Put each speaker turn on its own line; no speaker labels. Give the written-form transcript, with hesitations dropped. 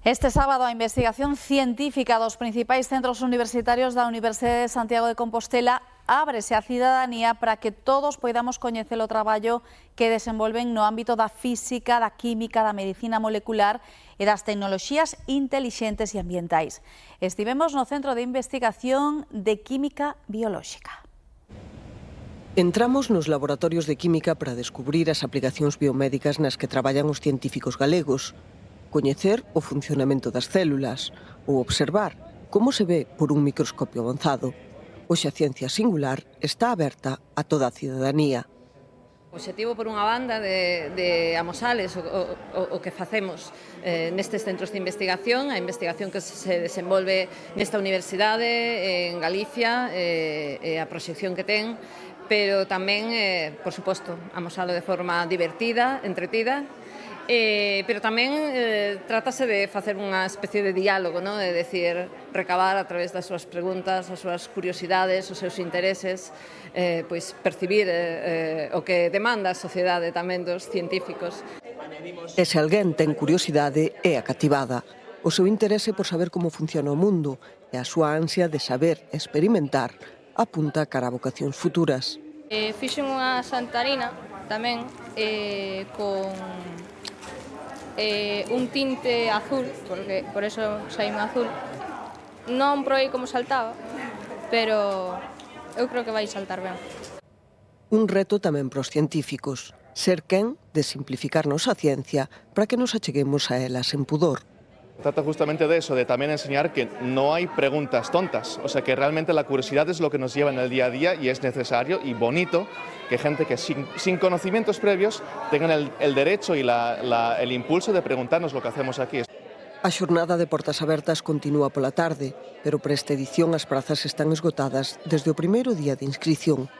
Este sábado a investigación científica dos principais centros universitarios da Universidade de Santiago de Compostela ábrese á cidadanía para que todos poidamos coñecer o traballo que desenvolven no ámbito da física, da química, da medicina molecular e das tecnoloxías intelixentes e ambientais. Estivemos no Centro de Investigación de Química Biolóxica.
Entramos nos laboratorios de química para descubrir as aplicacións biomédicas nas que traballan os científicos galegos, coñecer o funcionamento das células ou observar como se ve por un microscopio avanzado. Hoxe a ciencia singular está aberta a toda a cidadanía.
O obxectivo, por unha banda, de amosales o que facemos nestes centros de investigación, a investigación que se desenvolve nesta universidade, en Galicia, e a proxección que ten, pero tamén, por suposto, amosalo de forma divertida, entretida, pero tamén trátase de facer unha especie de diálogo, ¿no? De decir, recabar a través das súas preguntas, as súas curiosidades, os seus intereses, pois percibir o que demanda a sociedade tamén dos científicos.
E se alguén ten curiosidade é a cativada. O seu interese por saber como funciona o mundo e a súa ansia de saber e experimentar apunta cara a vocacións futuras.
Fixen unha santarina tamén con un tinte azul, porque por eso saíme azul. Non probei como saltaba, pero eu creo que vai saltar ben.
Un reto tamén para os científicos, ser quen de simplificarnos a ciencia para que nos acheguemos a ela sen pudor.
Trata justamente de eso, de también enseñar que no hay preguntas tontas, o sea que realmente la curiosidad es lo que nos lleva en el día a día y es necesario y bonito que gente que sin conocimientos previos tengan el derecho y el impulso de preguntarnos lo que hacemos aquí.
A xornada de portas abertas continúa pola tarde, pero para esta edición as prazas están esgotadas desde o primeiro día de inscrición.